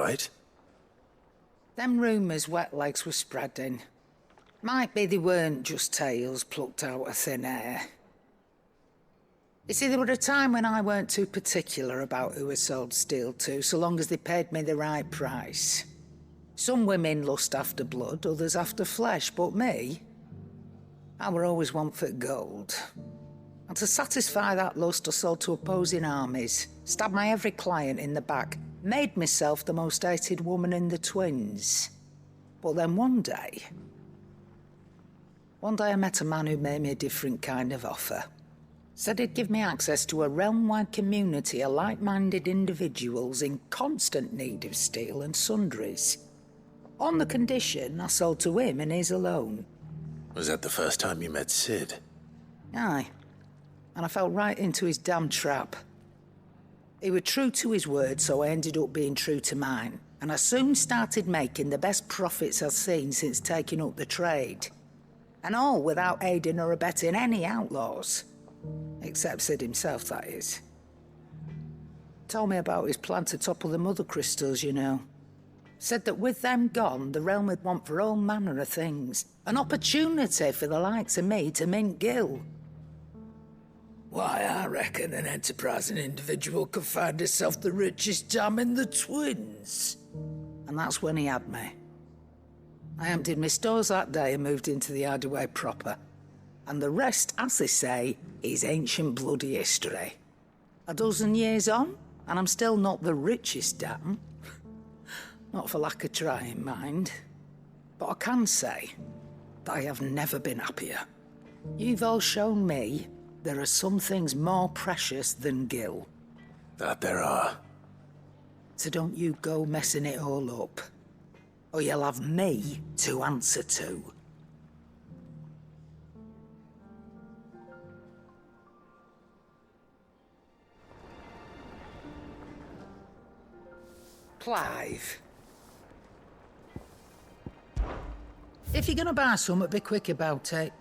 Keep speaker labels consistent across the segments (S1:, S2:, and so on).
S1: right?
S2: Them rumours wet legs were spreading. Might be they weren't just tales plucked out of thin air. You see, there were a time when I weren't too particular about who I sold steel to, so long as they paid me the right price. Some women lust after blood, others after flesh, but me, I were always one for gold. And to satisfy that lust, I sold to opposing armies, stabbed my every client in the back, made myself the most hated woman in the twins. But then one day I met a man who made me a different kind of offer. Said he'd give me access to a realm-wide community of like-minded individuals in constant need of steel and sundries. On the condition I sold to him and his alone.
S1: Was that the first time you met Sid?
S2: Aye. And I fell right into his damn trap. He was true to his word, so I ended up being true to mine. And I soon started making the best profits I've seen since taking up the trade. And all without aiding or abetting any outlaws. Except Sid himself, that is. Told me about his plan to topple the mother crystals, you know. Said that with them gone, the realm would want for all manner of things. An opportunity for the likes of me to mint Gil. Why, I reckon an enterprising individual could find himself the richest dam in the twins. And that's when he had me. I emptied my stores that day and moved into the Hideaway proper. And the rest, as they say, is ancient bloody history. A dozen years on, and I'm still not the richest dam. Not for lack of trying, mind. But I can say that I have never been happier. You've all shown me there are some things more precious than Gil.
S1: That there are.
S2: So don't you go messing it all up. Or you'll have me to answer to. Clive. If you're gonna buy something, be quick about it.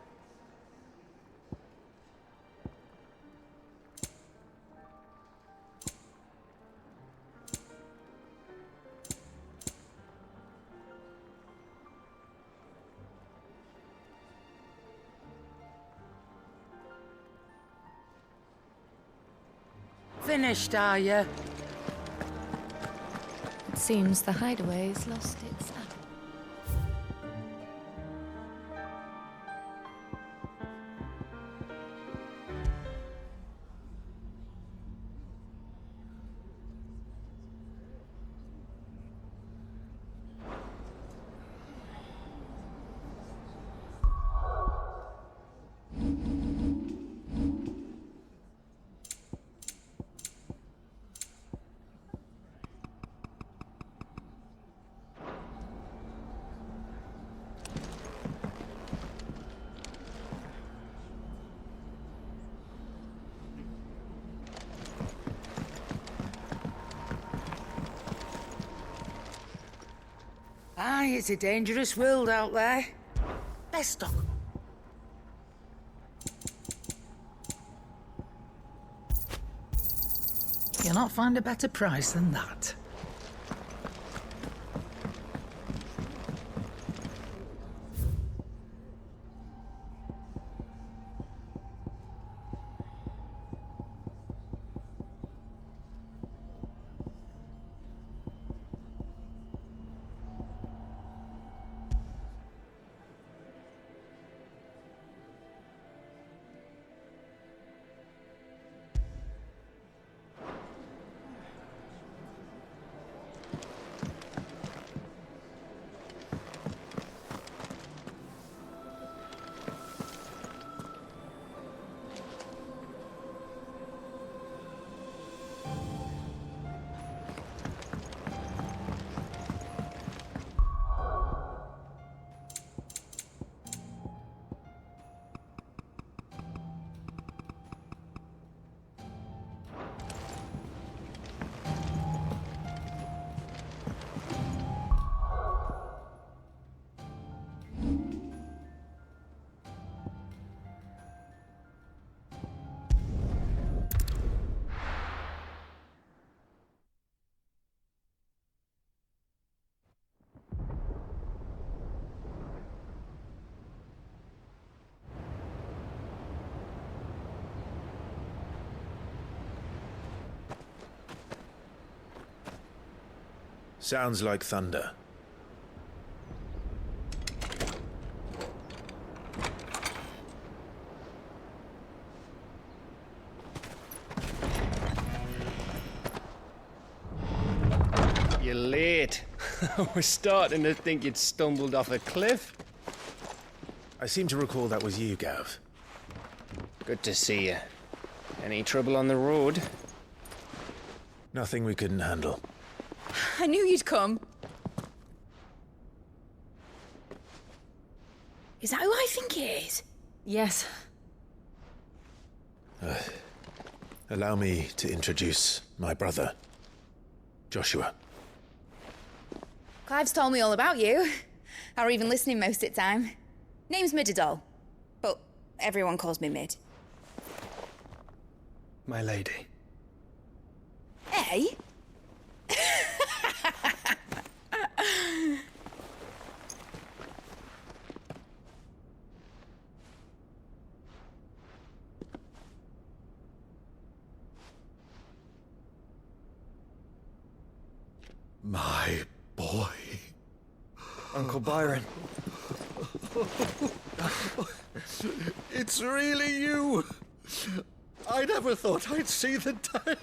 S2: Finished, are you?
S3: It seems the Hideaway's lost its apple.
S2: Aye, it's a dangerous world out there. Best stock. You'll not find a better price than that.
S1: Sounds like thunder.
S4: You're late. I was starting to think you'd stumbled off a cliff.
S1: I seem to recall that was you, Gav.
S4: Good to see you. Any trouble on the road?
S1: Nothing we couldn't handle.
S5: I knew you'd come. Is that who I think it is?
S3: Yes.
S1: Allow me to introduce my brother, Joshua.
S5: Clive's told me all about you. Or even listening most of the time. Name's Midadol, but everyone calls me Mid.
S4: My lady.
S5: Eh?
S6: My boy.
S4: Uncle Byron.
S6: It's really you. I never thought I'd see the day.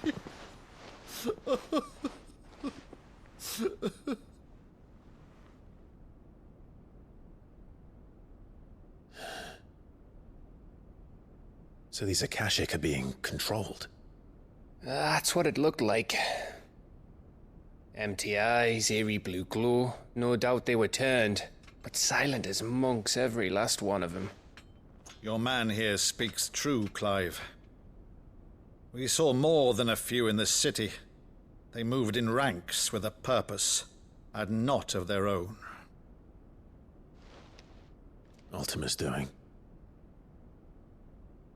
S1: So these Akashic are being controlled.
S4: That's what it looked like. Empty eyes, eerie blue glow. No doubt they were turned, but silent as monks, every last one of them.
S6: Your man here speaks true, Clive. We saw more than a few in the city. They moved in ranks with a purpose, and not of their own.
S1: Ultima's doing.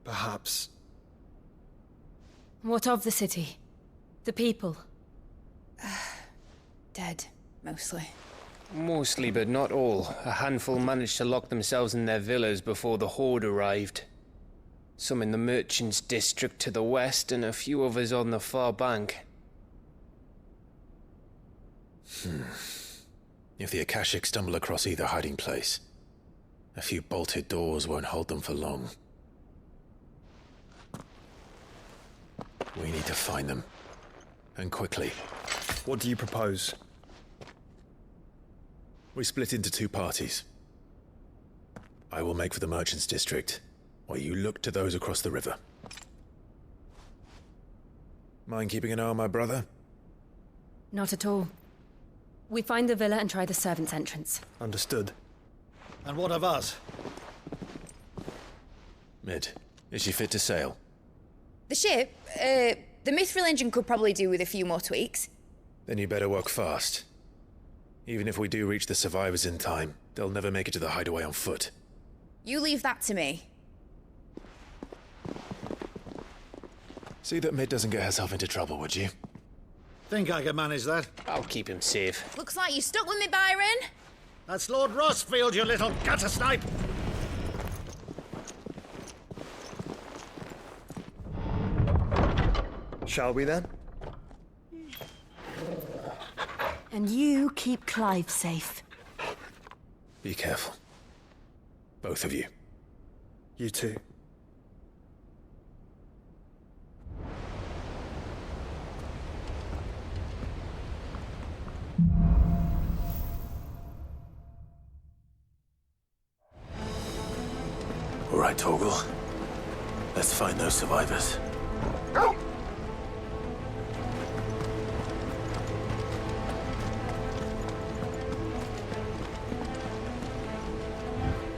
S4: Perhaps.
S3: What of the city? The people?
S5: Dead, mostly.
S4: Mostly, but not all. A handful managed to lock themselves in their villas before the Horde arrived. Some in the Merchants' District to the west, and a few others on the far bank.
S1: If the Akashic stumble across either hiding place, a few bolted doors won't hold them for long. We need to find them. And quickly.
S7: What do you propose?
S1: We split into two parties. I will make for the Merchants' District, while you look to those across the river. Mind keeping an eye on my brother?
S3: Not at all. We find the villa and try the servants' entrance.
S7: Understood.
S6: And what of us?
S1: Mid, is she fit to sail?
S5: The ship, the Mithril engine could probably do with a few more tweaks.
S1: Then you better work fast. Even if we do reach the survivors in time, they'll never make it to the hideaway on foot.
S5: You leave that to me.
S1: See that Mid doesn't get herself into trouble, would you?
S6: Think I can manage that?
S4: I'll keep him safe.
S5: Looks like you stuck with me, Byron.
S6: That's Lord Rossfield, you little gutter snipe!
S7: Shall we then?
S8: And you keep Clive safe.
S1: Be careful. Both of you.
S7: You too.
S1: All right, Torgal. Let's find those survivors.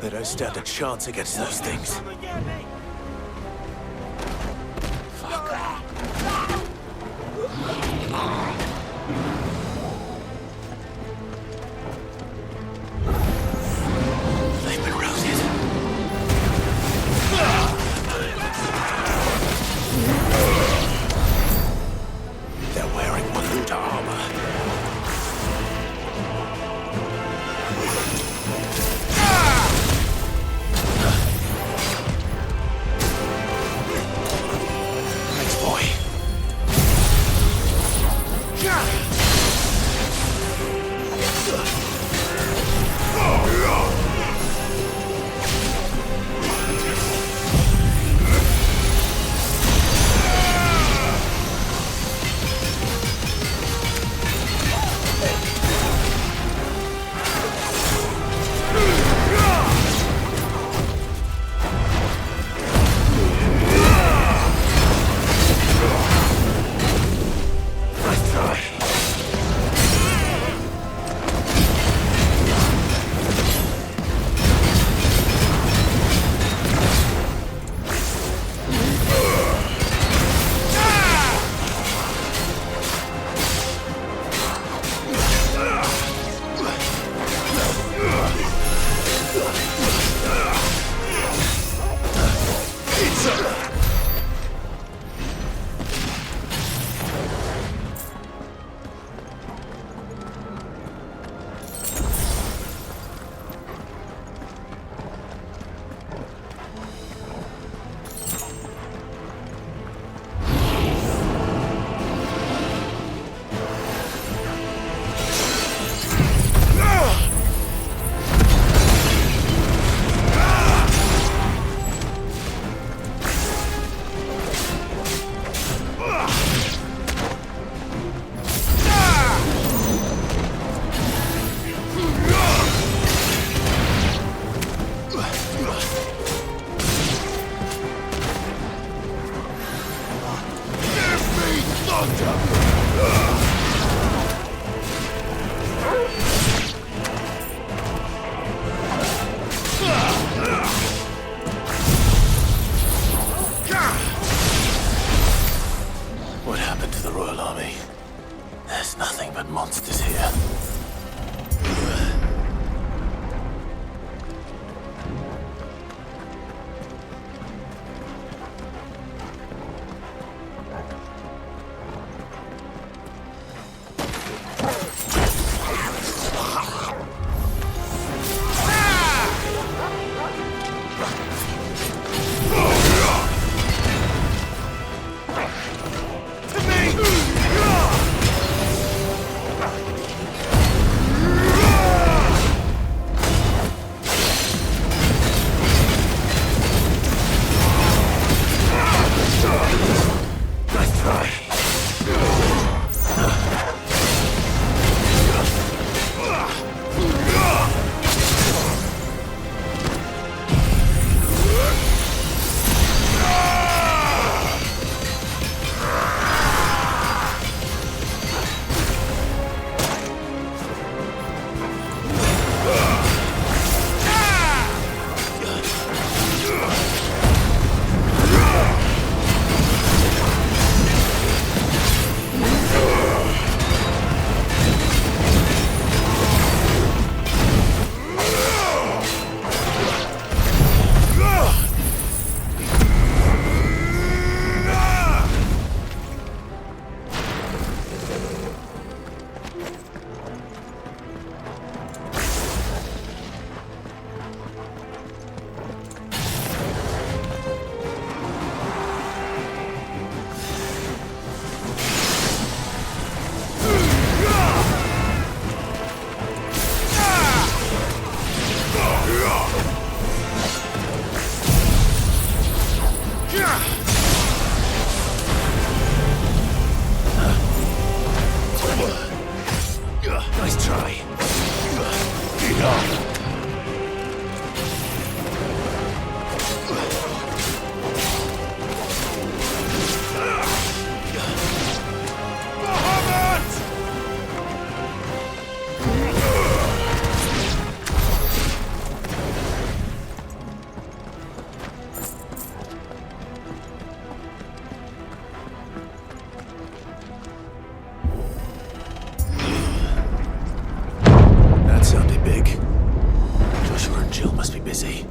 S1: They don't stand a chance against those things. They've been routed. They're wearing Maluta armor. is here. Nice try. That sounded big. Joshua and Jill must be busy.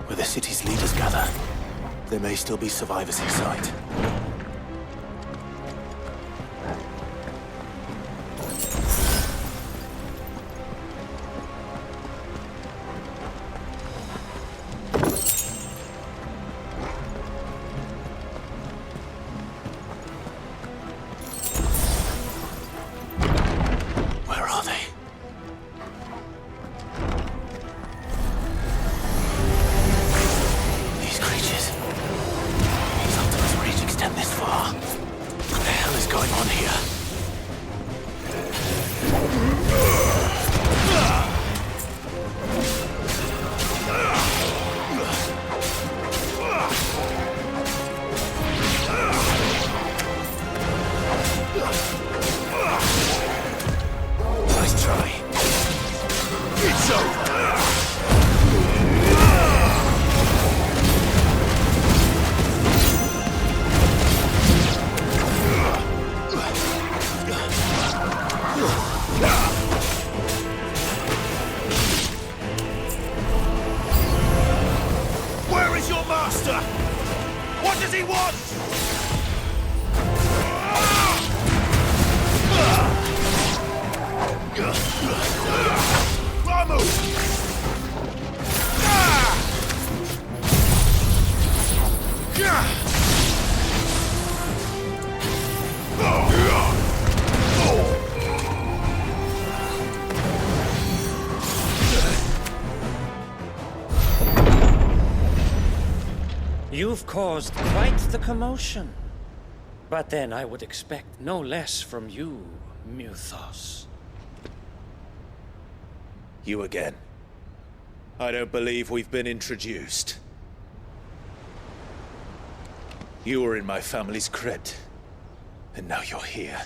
S1: Where the city's leaders gather. There may still be survivors in sight. Where are they? These creatures. Sometimes reach extend their does he want? Ramu!
S9: You've caused quite the commotion. But then I would expect no less from you, Muthos.
S1: You again. I don't believe we've been introduced. You were in my family's crypt, and now you're here,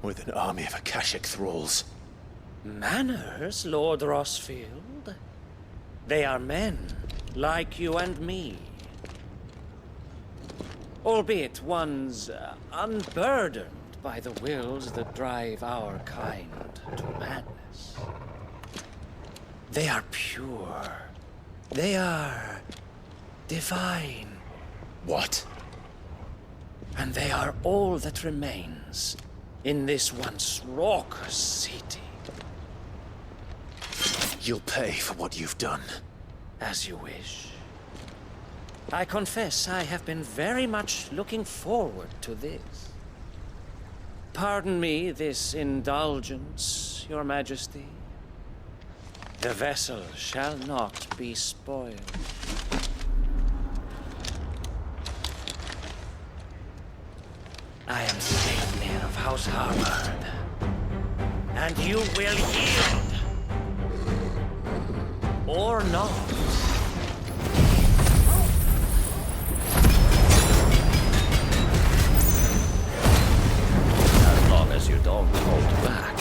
S1: with an army of Akashic thralls.
S9: Manners, Lord Rosfield? They are men, like you and me. Albeit ones unburdened by the wills that drive our kind to madness. They are pure. They are divine.
S1: What?
S9: And they are all that remains in this once raucous city.
S1: You'll pay for what you've done.
S9: As you wish. I confess I have been very much looking forward to this. Pardon me this indulgence, Your Majesty. The vessel shall not be spoiled. I am Sleipnir of House Harvard, and you will yield. Or not. As long as you don't hold back.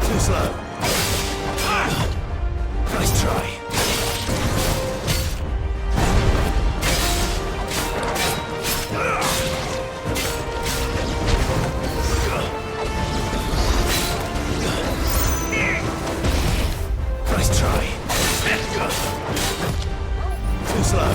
S1: Too slow. Nice try. Nice try. Too slow.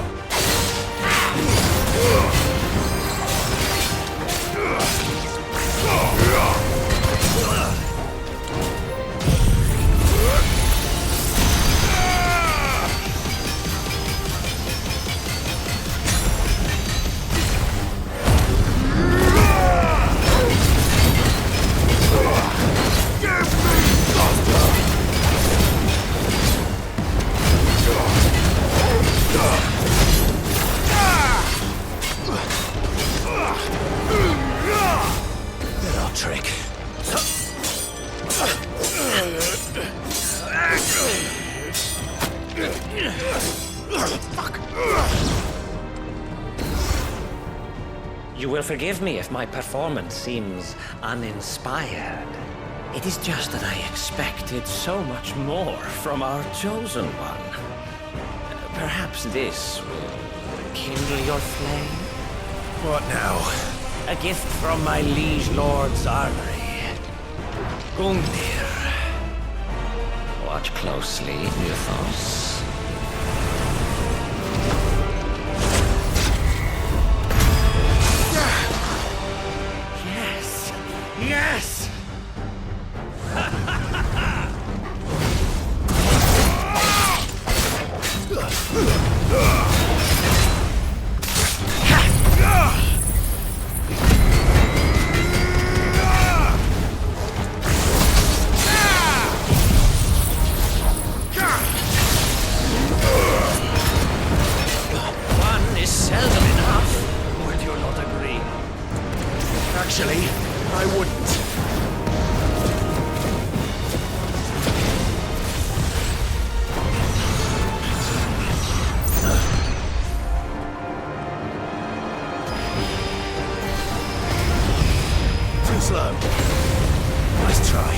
S1: Trick.
S9: You will forgive me if my performance seems uninspired. It is just that I expected so much more from our chosen one. Perhaps this will kindle your flame?
S1: What now?
S9: A gift from my liege lord's armory. Gungnir. Watch closely, Muthos. Yes! Yes!
S1: Actually, I wouldn't. Too slow. Nice try.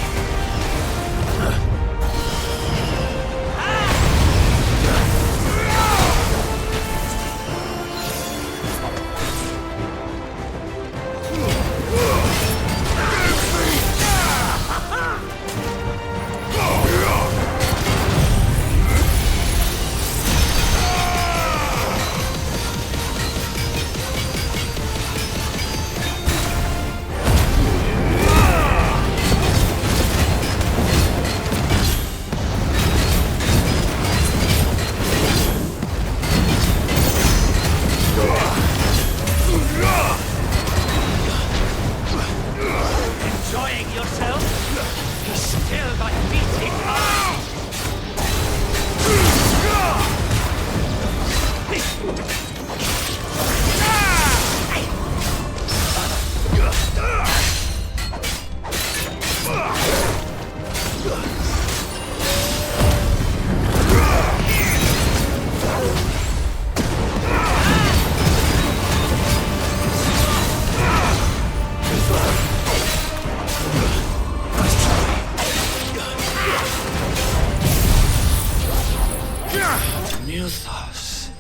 S10: Mythos.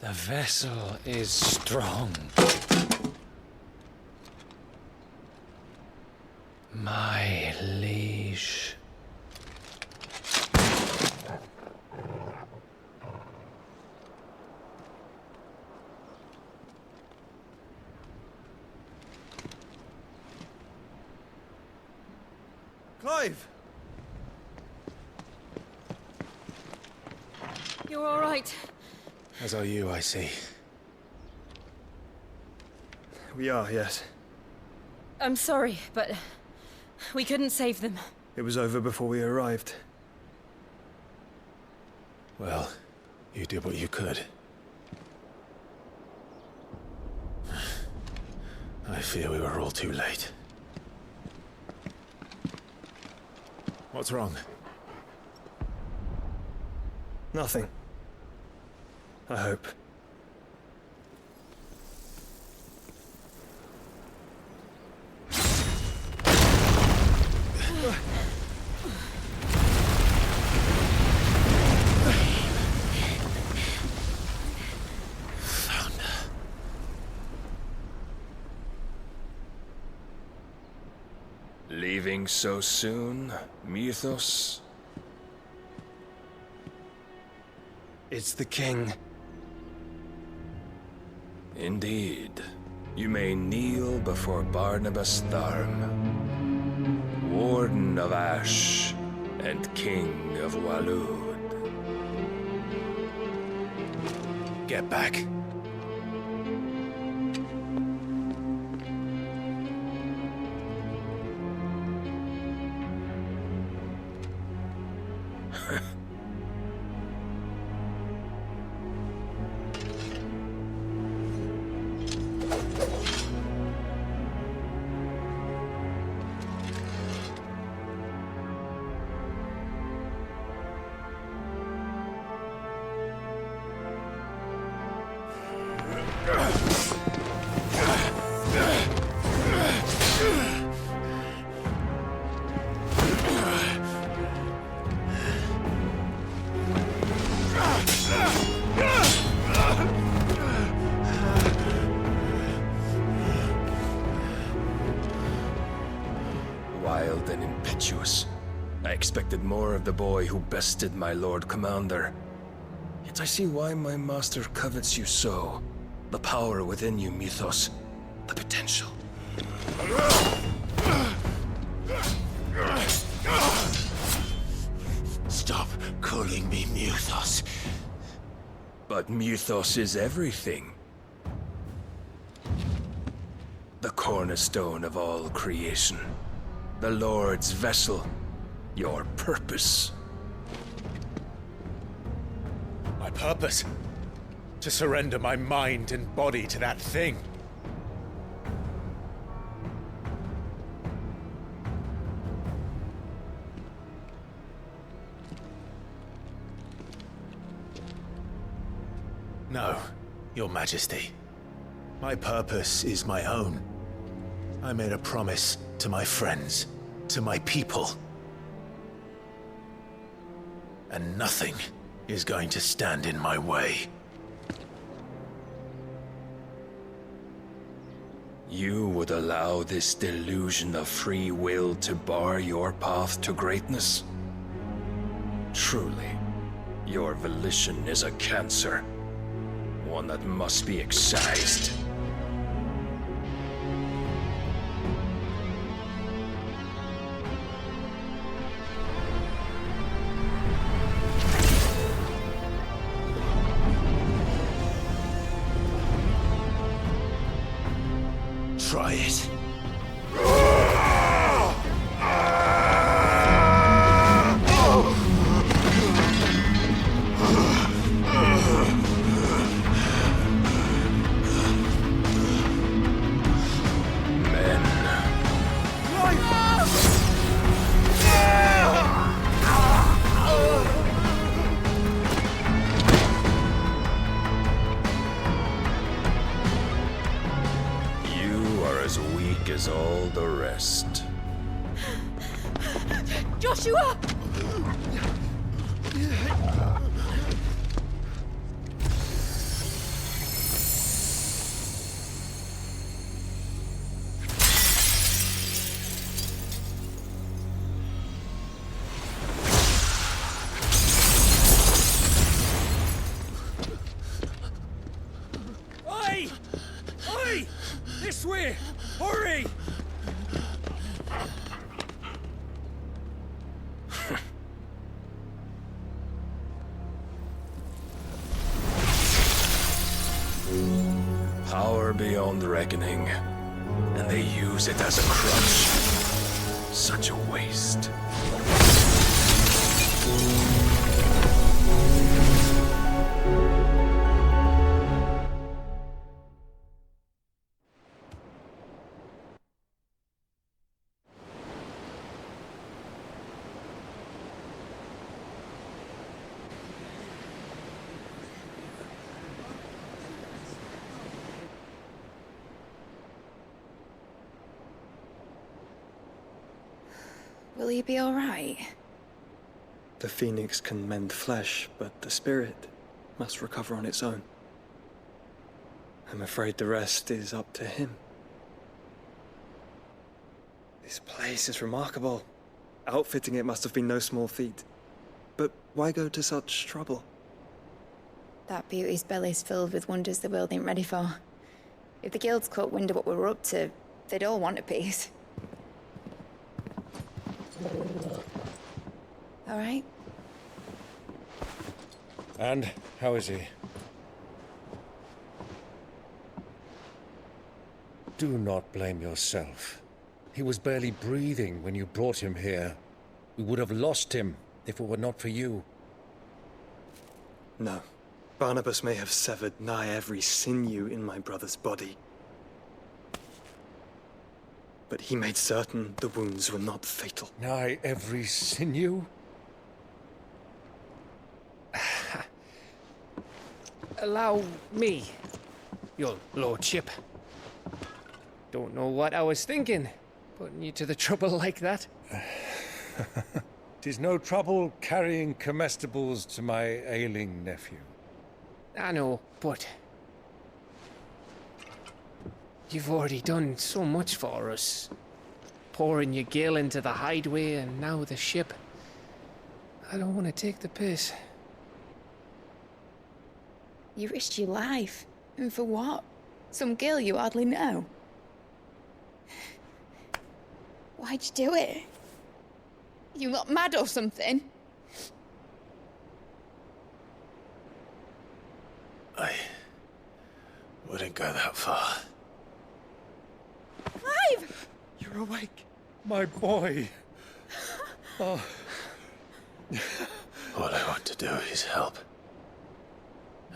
S9: The vessel is strong. My liege.
S7: Clive!
S3: You're all right.
S1: As are you, I see.
S7: We are, yes.
S3: I'm sorry, but we couldn't save them.
S7: It was over before we arrived.
S1: Well, you did what you could. I fear we were all too late. What's wrong?
S7: Nothing. I hope.
S10: Leaving so soon, Mythos?
S7: It's the king.
S10: Indeed. You may kneel before Barnabas Tharm, Warden of Ash and King of Waloed.
S1: Get back.
S10: Wild and impetuous. I expected more of the boy who bested my Lord Commander. Yet I see why my master covets you so. The power within you, Mythos. The potential.
S1: Stop calling me Mythos.
S10: But Mythos is everything. The cornerstone of all creation. The Lord's vessel. Your purpose.
S1: My purpose? To surrender my mind and body to that thing. No, Your Majesty. My purpose is my own. I made a promise to my friends, to my people. And nothing is going to stand in my way.
S10: You would allow this delusion of free will to bar your path to greatness? Truly, your volition is a cancer. One that must be excised.
S1: Try it.
S10: the rest.
S5: Joshua!
S7: Oi! Oi! This way! Hurry!
S10: Power beyond reckoning, and they use it as a crutch. Such a waste.
S5: Will he be all right?
S7: The phoenix can mend flesh, but the spirit must recover on its own. I'm afraid the rest is up to him. This place is remarkable. Outfitting it must have been no small feat. But why go to such trouble?
S5: That beauty's belly's filled with wonders the world ain't ready for. If the guilds caught wind of what we were up to, they'd all want a piece. All right?
S11: And how is he? Do not blame yourself. He was barely breathing when you brought him here. We would have lost him if it were not for you.
S7: No. Barnabas may have severed nigh every sinew in my brother's body. But he made certain the wounds were not fatal.
S11: Nigh every sinew?
S4: Allow me, your lordship. Don't know what I was thinking, putting you to the trouble like that.
S11: 'Tis no trouble carrying comestibles to my ailing nephew.
S4: I know, but you've already done so much for us. Pouring your gil into the hideaway and now the ship. I don't want to take the piss.
S5: You risked your life. And for what? Some girl you hardly know. Why'd you do it? You got mad or something?
S1: I wouldn't go that far.
S5: Clive!
S11: You're awake, my boy. Oh.
S1: All I want to do is help.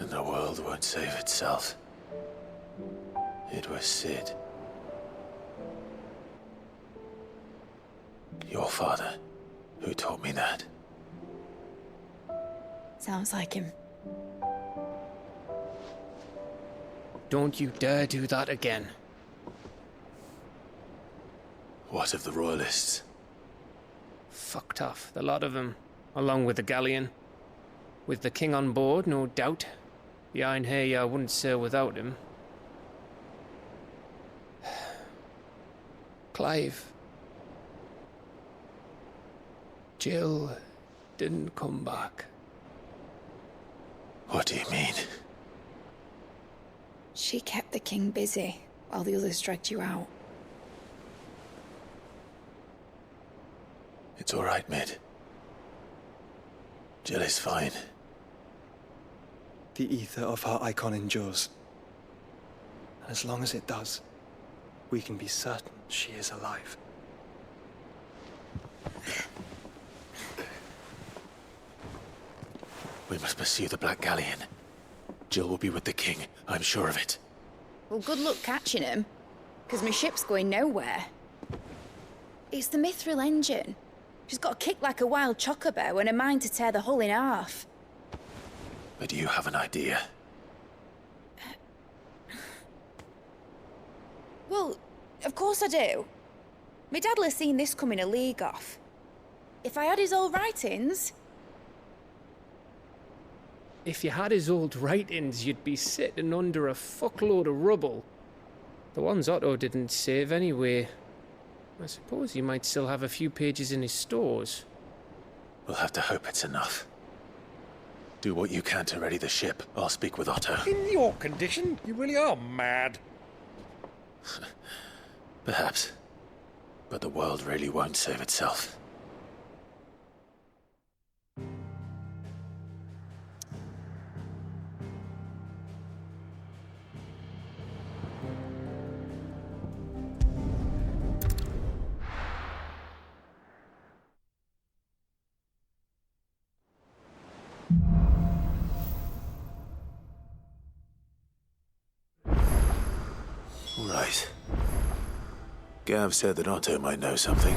S1: And the world won't save itself. It was Sid. Your father, who taught me that.
S5: Sounds like him.
S4: Don't you dare do that again.
S1: What of the Royalists?
S4: Fucked off, the lot of them, along with the galleon. With the king on board, no doubt. Behind here, I wouldn't sail without him. Clive. Jill didn't come back.
S1: What do you mean?
S5: She kept the king busy while the others dragged you out.
S1: It's all right, Mid. Jill is fine.
S7: The ether of her icon endures. And as long as it does, we can be certain she is alive.
S1: We must pursue the Black Galleon. Jill will be with the king, I'm sure of it.
S5: Well, good luck catching him, because my ship's going nowhere. It's the Mithril engine. She's got a kick like a wild chocobo and a mind to tear the hull in half.
S1: But do you have an idea?
S5: Well, of course I do. My dad'll have seen this coming a league off. If I had his old writings...
S4: If you had his old writings, you'd be sitting under a fuckload of rubble. The ones Otto didn't save anyway. I suppose he might still have a few pages in his stores.
S1: We'll have to hope it's enough. Do what you can to ready the ship. I'll speak with Otto.
S11: In your condition, you really are mad.
S1: Perhaps. But the world really won't save itself. Right. Gav said that Otto might know something.